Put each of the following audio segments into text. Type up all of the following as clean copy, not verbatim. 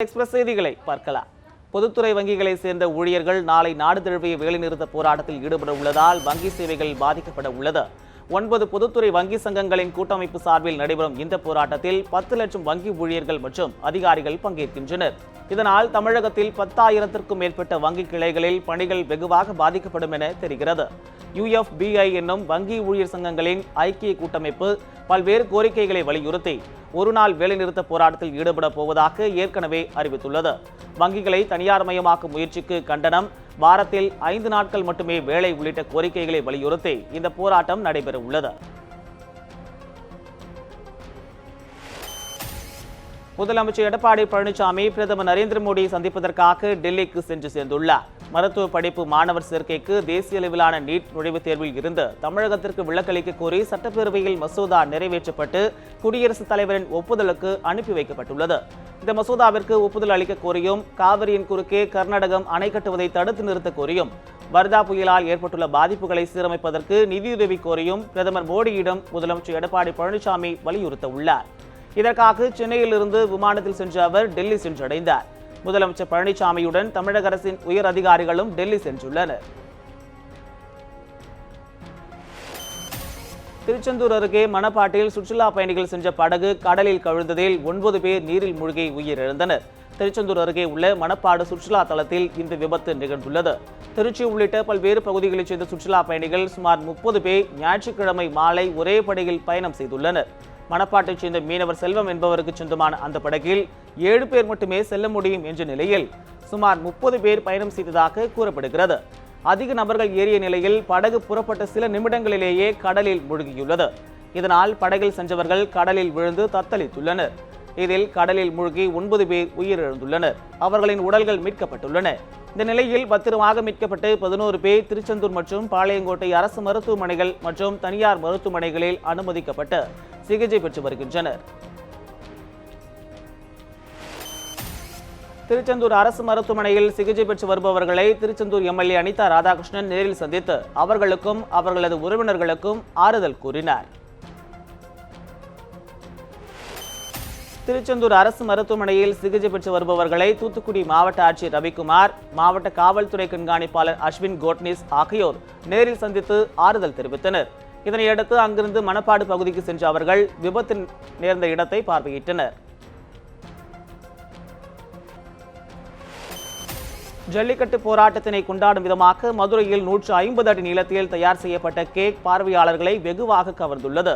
Express செய்திகளை பார்க்கலாம். பொதுத்துறை வங்கிகளை சேர்ந்த ஊழியர்கள் நாளை நாடு தழுவிய வேலைநிறுத்த போராட்டத்தில் ஈடுபட உள்ளதால் வங்கி சேவைகள் பாதிக்கப்பட உள்ளது. 9 பொதுத்துறை வங்கி சங்கங்களின் கூட்டமைப்பு சார்பில் நடைபெறும் இந்த போராட்டத்தில் 10 லட்சம் வங்கி ஊழியர்கள் மற்றும் அதிகாரிகள் பங்கேற்கின்றனர். இதனால் தமிழகத்தில் 10,000க்கும் மேற்பட்ட வங்கி கிளைகளில் பணிகள் வெகுவாக பாதிக்கப்படும் என தெரிகிறது. UFBI என்னும் வங்கி ஊழியர் சங்கங்களின் ஐக்கிய கூட்டமைப்பு பல்வேறு கோரிக்கைகளை வலியுறுத்தி ஒருநாள் வேலைநிறுத்த போராட்டத்தில் ஈடுபட போவதாக ஏற்கனவே அறிவித்துள்ளது. வங்கிகளை தனியார்மயமாக்கும் முயற்சிக்கு கண்டனம், வாரத்தில் 5 நாட்கள் மட்டுமே வேலை உள்ளிட்ட கோரிக்கைகளை வலியுறுத்தி இந்த போராட்டம் நடைபெற உள்ளது. முதலமைச்சர் எடப்பாடி பழனிசாமி பிரதமர் நரேந்திர மோடியை சந்திப்பதற்காக டெல்லிக்கு சென்று சேர்ந்துள்ளார். மருத்துவ படிப்பு மாணவர் சேர்க்கைக்கு தேசிய அளவிலான நீட் நுழைவுத் தேர்வில் இருந்து தமிழகத்திற்கு விலக்களிக்க கோரி சட்டப்பேரவையில் மசோதா நிறைவேற்றப்பட்டு குடியரசுத் தலைவரின் ஒப்புதலுக்கு அனுப்பி வைக்கப்பட்டுள்ளது. இந்த மசோதாவிற்கு ஒப்புதல் அளிக்க கோரியும், காவிரியின் குறுக்கே கர்நாடகம் அணை கட்டுவதை தடுத்து நிறுத்த கோரியும், வர்தா புயலால் ஏற்பட்டுள்ள பாதிப்புகளை சீரமைப்பதற்கு நிதியுதவி கோரியும் பிரதமர் மோடியிடம் முதலமைச்சர் எடப்பாடி பழனிசாமி வலியுறுத்த உள்ளார். இதற்காக சென்னையில் இருந்து விமானத்தில் சென்ற அவர் டெல்லி சென்றடைந்தார். முதலமைச்சர் பழனிசாமியுடன் தமிழக அரசின் உயர் அதிகாரிகளும் டெல்லி சென்றுள்ளனர். திருச்செந்தூர் அருகே மணப்பாட்டில் சுற்றுலா பயணிகள் சென்ற படகு கடலில் கவிழ்ந்ததில் 9 பேர் நீரில் மூழ்கி உயிரிழந்தனர். திருச்செந்தூர் அருகே உள்ள மணப்பாடு சுற்றுலா தலத்தில் இந்த விபத்து நிகழ்ந்துள்ளது. திருச்சி உள்ளிட்ட பல்வேறு பகுதிகளைச் சேர்ந்த சுற்றுலா பயணிகள் சுமார் 30 பேர் ஞாயிற்றுக்கிழமை மாலை ஒரே படகில் பயணம் செய்துள்ளனர். மணப்பாட்டைச் சேர்ந்த மீனவர் செல்வம் என்பவருக்கு சொந்தமான அந்த படகில் 7 பேர் மட்டுமே செல்ல முடியும் என்ற நிலையில் சுமார் 30 பேர் பயணம் செய்ததாக கூறப்படுகிறது. அதிக நபர்கள் ஏறிய நிலையில் படகு புறப்பட்ட சில நிமிடங்களிலேயே கடலில் மூழ்கியுள்ளது. இதனால் படகில் சென்றவர்கள் கடலில் விழுந்து தத்தளித்துள்ளனர். இதில் கடலில் மூழ்கி 9 பேர் உயிரிழந்துள்ளனர். அவர்களின் உடல்கள் மீட்கப்பட்டுள்ளன. இந்த நிலையில் பத்திரமாக மீட்கப்பட்டு 11 பேர் திருச்செந்தூர் மற்றும் பாளையங்கோட்டை அரசு மருத்துவமனைகள் மற்றும் தனியார் மருத்துவமனைகளில் அனுமதிக்கப்பட்டு சிகிச்சை பெற்று வருகின்றனர். திருச்செந்தூர் அரசு மருத்துவமனையில் சிகிச்சை பெற்று வருபவர்களை திருச்செந்தூர் MLA அனிதா ராதாகிருஷ்ணன் நேரில் சந்தித்து அவர்களுக்கும் அவர்களது உறவினர்களுக்கும் ஆறுதல் கூறினார். திருச்செந்தூர் அரசு மருத்துவமனையில் சிகிச்சை பெற்று வருபவர்களை தூத்துக்குடி மாவட்ட ஆட்சியர் ரவிக்குமார், மாவட்ட காவல்துறை கண்காணிப்பாளர் அஸ்வின் கோட்னிஸ் ஆகியோர் நேரில் சந்தித்து ஆறுதல் தெரிவித்தனர். இதனையடுத்து அங்கிருந்து மணப்பாடு பகுதிக்கு சென்ற அவர்கள் விபத்து நேர்ந்த இடத்தை பார்வையிட்டனர். ஜல்லிக்கட்டு போராட்டத்தினை கொண்டாடும் விதமாக மதுரையில் 150 அடி நீளத்தில் தயார் செய்யப்பட்ட கேக் பார்வையாளர்களை வெகுவாக கவர்ந்துள்ளது.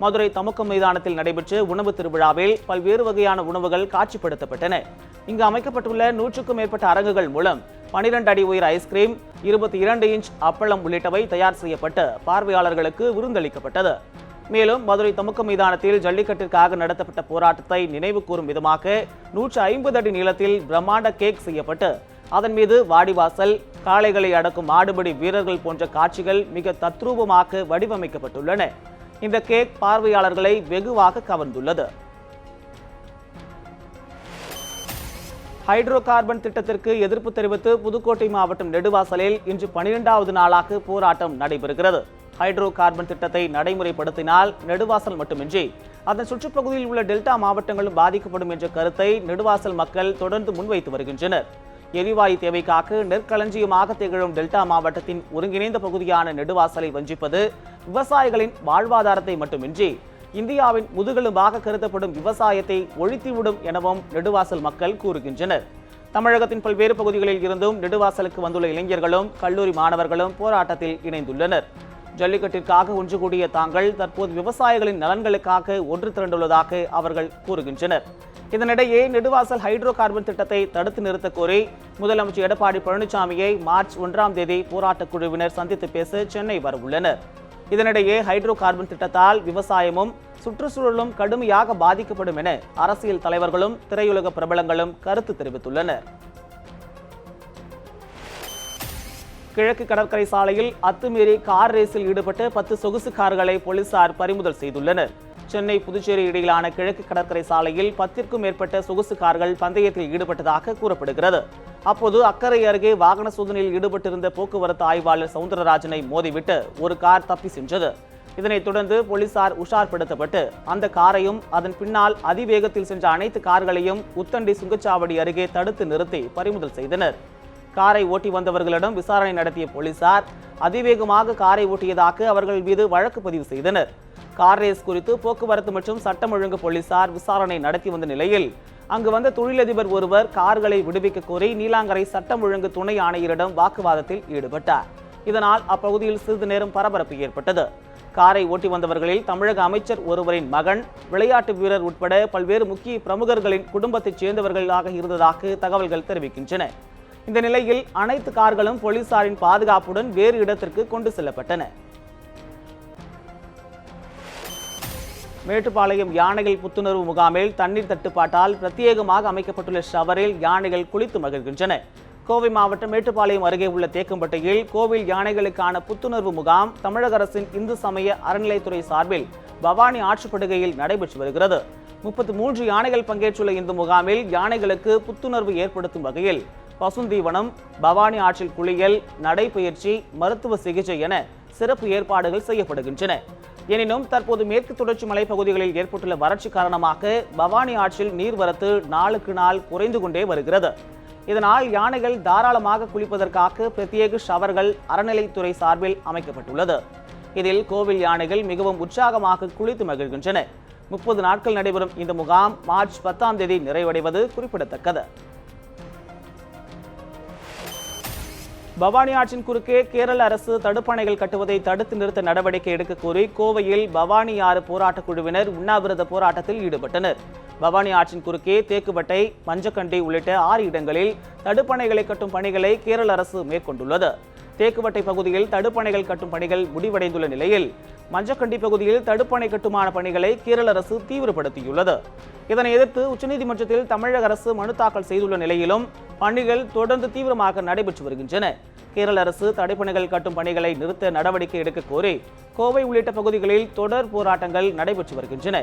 மதுரை தமுக்கம் மைதானத்தில் நடைபெற்ற உணவு திருவிழாவில் பல்வேறு வகையான உணவுகள் காட்சிப்படுத்தப்பட்டன. இங்கு அமைக்கப்பட்டுள்ள 100க்கும் மேற்பட்ட அரங்குகள் மூலம் 12 அடி உயர ஐஸ்கிரீம், 22 இன்ச் அப்பளம் உள்ளிட்டவை தயார் செய்யப்பட்டு பார்வையாளர்களுக்கு விருந்தளிக்கப்பட்டது. மேலும் மதுரை தமுக்கம் மைதானத்தில் ஜல்லிக்கட்டிற்காக நடத்தப்பட்ட போராட்டத்தை நினைவு கூறும் விதமாக 150 அடி நீளத்தில் பிரம்மாண்ட கேக் செய்யப்பட்டு அதன் மீது வாடிவாசல், காளைகளை அடக்கும் மாடுபிடி வீரர்கள் போன்ற காட்சிகள் மிக தத்ரூபமாக வடிவமைக்கப்பட்டுள்ளன. இந்த கேக் பார்வையாளர்களை வெகுவாக கவர்ந்துள்ளது. ஹைட்ரோ கார்பன் திட்டத்திற்கு எதிர்ப்பு தெரிவித்து புதுக்கோட்டை மாவட்டம் நெடுவாசலில் இன்று 12வது நாளாக போராட்டம் நடைபெறுகிறது. ஹைட்ரோ கார்பன் திட்டத்தை நடைமுறைப்படுத்தினால் நெடுவாசல் மட்டுமின்றி அதன் சுற்றுப்பகுதியில் உள்ள டெல்டா மாவட்டங்களும் பாதிக்கப்படும் என்ற கருத்தை நெடுவாசல் மக்கள் தொடர்ந்து முன்வைத்து வருகின்றனர். எரிவாயு தேவைக்காக நெற்களஞ்சியமாக திகழும் டெல்டா மாவட்டத்தின் ஒருங்கிணைந்த பகுதியான நெடுவாசலை வஞ்சிப்பது விவசாயிகளின் வாழ்வாதாரத்தை மட்டுமின்றி இந்தியாவின் முதுகெலும்பாக கருதப்படும் விவசாயத்தை ஒழித்துவிடும் எனவும் நெடுவாசல் மக்கள் கூறுகின்றனர். தமிழகத்தின் பல்வேறு பகுதிகளில் இருந்தும் நெடுவாசலுக்கு வந்துள்ள இளைஞர்களும் கல்லூரி மாணவர்களும் போராட்டத்தில் இணைந்துள்ளனர். ஜல்லிக்கட்டிற்காக ஒன்று கூடிய தாங்கள் தற்போது விவசாயிகளின் நலன்களுக்காக ஒன்று திரண்டுள்ளதாக அவர்கள் கூறுகின்றனர். இதனிடையே நெடுவாசல் ஹைட்ரோ கார்பன் திட்டத்தை தடுத்து நிறுத்த கோரி முதலமைச்சர் எடப்பாடி பழனிசாமியை மார்ச் 1ஆம் தேதி போராட்டக் குழுவினர் சந்தித்து பேச சென்னை வரவுள்ளனர். இதனிடையே ஹைட்ரோ கார்பன் திட்டத்தால் விவசாயமும் சுற்றுச்சூழலும் கடுமையாக பாதிக்கப்படும் என அரசியல் தலைவர்களும் திரையுலக பிரபலங்களும் கருத்து தெரிவித்துள்ளனர். கிழக்கு கடற்கரை சாலையில் அத்துமீறி கார் ரேஸில் ஈடுபட்டு 10 சொகுசு கார்களை போலீசார் பறிமுதல் செய்துள்ளனர். சென்னை புதுச்சேரி இடையிலான கிழக்கு கடற்கரை சாலையில் 10க்கும் மேற்பட்ட சொகுசு கார்கள் பந்தயத்தில் ஈடுபட்டதாக கூறப்படுகிறது. அப்போது அக்கரை அருகே வாகன சோதனையில் ஈடுபட்டிருந்த போக்குவரத்து ஆய்வாளர் சவுந்தரராஜனை மோதிவிட்டு ஒரு கார் தப்பி சென்றது. இதனைத் தொடர்ந்து போலீசார் உஷார்படுத்தப்பட்டு அந்த காரையும் அதன் பின்னால் அதிவேகத்தில் சென்ற அனைத்து கார்களையும் உத்தண்டி சுங்கச்சாவடி அருகே தடுத்து நிறுத்தி பறிமுதல் செய்தனர். காரை ஓட்டி வந்தவர்களிடம் விசாரணை நடத்திய போலீசார் அதிவேகமாக காரை ஓட்டியதாக அவர்கள் மீது வழக்கு பதிவு செய்தனர். கார் ரேஸ் குறித்து போக்குவரத்து மற்றும் சட்டம் ஒழுங்கு போலீசார் விசாரணை நடத்தி வந்த நிலையில் அங்கு வந்த தொழிலதிபர் ஒருவர் கார்களை விடுவிக்க கோரி நீலாங்கரை சட்டம் ஒழுங்கு துணை ஆணையரிடம் வாக்குவாதத்தில் ஈடுபட்டார். இதனால் அப்பகுதியில் சிறிது நேரம் பரபரப்பு ஏற்பட்டது. காரை ஓட்டி வந்தவர்களில் தமிழக அமைச்சர் ஒருவரின் மகன், விளையாட்டு வீரர் உட்பட பல்வேறு முக்கிய பிரமுகர்களின் குடும்பத்தைச் சேர்ந்தவர்களாக இருந்ததாக தகவல்கள் தெரிவிக்கின்றன. இந்த நிலையில் அனைத்து கார்களும் போலீசாரின் பாதுகாப்புடன் வேறு இடத்திற்கு கொண்டு செல்லப்பட்டன. மேட்டுப்பாளையம் யானைகள் புத்துணர்வு முகாமில் தண்ணீர் தட்டுப்பாட்டால் பிரத்யேகமாக அமைக்கப்பட்டுள்ள ஷவரில் யானைகள் குளித்து மகிழ்கின்றன. கோவை மாவட்டம் மேட்டுப்பாளையம் அருகே உள்ள தேக்கம்பட்டையில் கோவில் யானைகளுக்கான புத்துணர்வு முகாம் தமிழக அரசின் இந்து சமய அறநிலைத்துறை சார்பில் பவானி ஆற்றுப்படுகையில் நடைபெற்று வருகிறது. 33 யானைகள் பங்கேற்றுள்ள இந்த முகாமில் யானைகளுக்கு புத்துணர்வு ஏற்படுத்தும் வகையில் பசுந்தீவனம், பவானி ஆற்றில் குளியல், நடைபயிற்சி, மருத்துவ சிகிச்சை என சிறப்பு ஏற்பாடுகள் செய்யப்படுகின்றன. எனினும் தற்போது மேற்கு தொடர்ச்சி மலைப்பகுதிகளில் ஏற்பட்டுள்ள வறட்சி காரணமாக பவானி ஆற்றில் நீர்வரத்து நாளுக்கு நாள் குறைந்து கொண்டே வருகிறது. இதனால் யானைகள் தாராளமாக குளிப்பதற்காக பிரத்யேக ஷவர்கள் அறநிலைத்துறை சார்பில் அமைக்கப்பட்டுள்ளது. இதில் கோவில் யானைகள் மிகவும் உற்சாகமாக குளித்து மகிழ்கின்றன. 30 நாட்கள் நடைபெறும் இந்த முகாம் மார்ச் 10ஆம் தேதி நிறைவடைவது குறிப்பிடத்தக்கது. பவானி ஆற்றின் குறுக்கே கேரள அரசு தடுப்பணைகள் கட்டுவதை தடுத்து நிறுத்த நடவடிக்கை எடுக்க கோரி கோவையில் பவானி ஆறு போராட்டக் குழுவினர் உண்ணாவிரத போராட்டத்தில் ஈடுபட்டனர். பவானி ஆற்றின் குறுக்கே தேக்குபட்டை, மஞ்சக்கண்டி உள்ளிட்ட 6 இடங்களில் தடுப்பணைகளை கட்டும் பணிகளை கேரள அரசு மேற்கொண்டுள்ளது. தேக்குபட்டை பகுதியில் தடுப்பணைகள் கட்டும் பணிகள் முடிவடைந்துள்ள நிலையில் மஞ்சக்கண்டி பகுதியில் தடுப்பணை கட்டுமான பணிகளை கேரள அரசு தீவிரப்படுத்தியுள்ளது. இதனை எதிர்த்து உச்சநீதிமன்றத்தில் தமிழக அரசு மனு தாக்கல் செய்துள்ள நிலையிலும் பணிகள் தொடர்ந்து தீவிரமாக நடைபெற்று வருகின்றன. கேரள அரசு தடுப்பணைகள் கட்டும் பணிகளை நிறுத்த நடவடிக்கை எடுக்க கோரி கோவை உள்ளிட்ட பகுதிகளில் தொடர் போராட்டங்கள் நடைபெற்று வருகின்றன.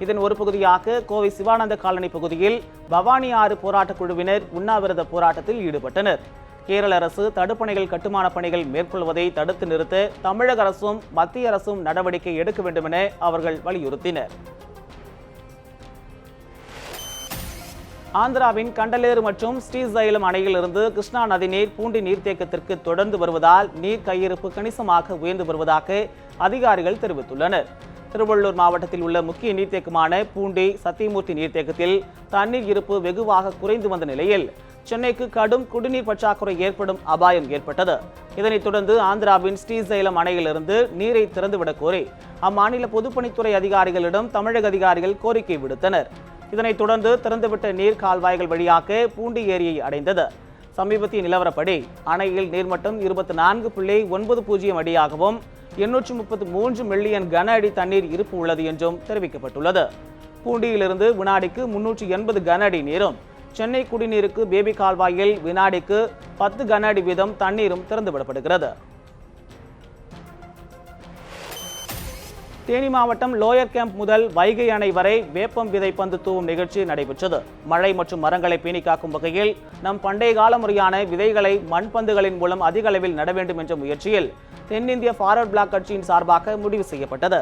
இதன் ஒரு பகுதியாக கோவை சிவானந்த காலனி பகுதியில் பவானி ஆறு போராட்டக் குழுவினர் உண்ணாவிரத போராட்டத்தில் ஈடுபட்டனர். கேரள அரசு தடுப்பணைகள் கட்டுமான பணிகள் மேற்கொள்வதை தடுத்து நிறுத்த தமிழக அரசும் மத்திய அரசும் நடவடிக்கை எடுக்க வேண்டும் என அவர்கள் வலியுறுத்தினர். ஆந்திராவின் கண்டலேறு மற்றும் ஸ்ரீசைலம் அணையிலிருந்து கிருஷ்ணா நதிநீர் பூண்டி நீர்த்தேக்கத்திற்கு தொடர்ந்து வருவதால் நீர் கையிருப்பு கணிசமாக உயர்ந்து வருவதாக அதிகாரிகள் தெரிவித்துள்ளனர். திருவள்ளூர் மாவட்டத்தில் உள்ள முக்கிய நீர்த்தேக்கமான பூண்டி சத்தியமூர்த்தி நீர்த்தேக்கத்தில் தண்ணீர் இருப்பு வெகுவாக குறைந்து வந்த நிலையில் சென்னைக்கு கடும் குடிநீர் பற்றாக்குறை ஏற்படும் அபாயம் ஏற்பட்டது. இதனைத் தொடர்ந்து ஆந்திராவின் ஸ்ரீசைலம் அணையிலிருந்து நீரை திறந்துவிடக் கோரி அம்மாநில பொதுப்பணித்துறை அதிகாரிகளிடம் தமிழக அதிகாரிகள் கோரிக்கை விடுத்தனர். இதனைத் தொடர்ந்து திறந்துவிட்ட நீர் கால்வாய்கள் வழியாக பூண்டி ஏரியை அடைந்தது. சமீபத்திய நிலவரப்படி அணையில் நீர்மட்டம் 24.90 அடியாகவும் 833 மில்லியன் கன அடி தண்ணீர் இருப்பு உள்ளது என்றும் தெரிவிக்கப்பட்டுள்ளது. பூண்டியிலிருந்து வினாடிக்கு 380 கன அடி நீரும், சென்னை குடிநீருக்கு பேபி கால்வாயில் வினாடிக்கு 10 கன அடி வீதம் தண்ணீரும் திறந்துவிடப்படுகிறது. தேனி மாவட்டம் லோயர் கேம்ப் முதல் வைகை அணை வரை வேப்பம் விதை பந்து தூவும் நிகழ்ச்சி நடைபெற்றது. மழை மற்றும் மரங்களை பேணி காக்கும் வகையில் நம் பண்டைய கால முறையான விதைகளை மண்பந்துகளின் மூலம் அதிக அளவில் நட வேண்டும் என்ற முயற்சியில் தென்னிந்திய ஃபார்வர்ட் பிளாக் கட்சியின் சார்பாக முடிவு செய்யப்பட்டது.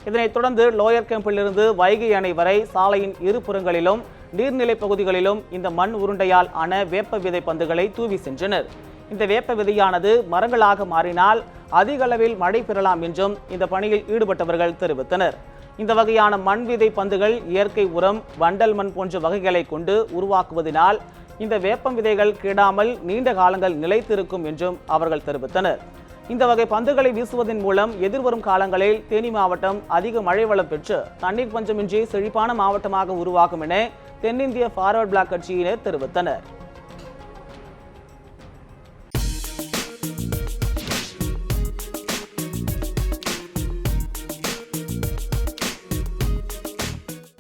இதனைத் தொடர்ந்து லோயர் கேம்பிலிருந்து வைகை அணை வரை சாலையின் இருபுறங்களிலும் நீர்நிலை பகுதிகளிலும் இந்த மண் உருண்டையால் ஆன வேப்ப விதை பந்துகளை தூவி சென்றனர். இந்த வேப்ப விதையானது மரங்களாக மாறினால் அதிக அளவில் மழை பெறலாம் என்றும் இந்த பணியில் ஈடுபட்டவர்கள் தெரிவித்தனர். இந்த வகையான மண் விதை பந்துகள் இயற்கை உரம், வண்டல் மண் போன்ற வகைகளை கொண்டு உருவாக்குவதனால் இந்த வேப்பம் விதைகள் கெடாமல் நீண்ட காலங்கள் நிலைத்திருக்கும் என்றும் அவர்கள் தெரிவித்தனர். இந்த வகை பந்துகளை வீசுவதன் மூலம் எதிர்வரும் காலங்களில் தேனி மாவட்டம் அதிக மழை வளம் பெற்று தண்ணீர் பஞ்சமின்றி செழிப்பான மாவட்டமாக உருவாகும் என தென்னிந்திய ஃபார்வர்ட் பிளாக் கட்சியினர் தெரிவித்தனர்.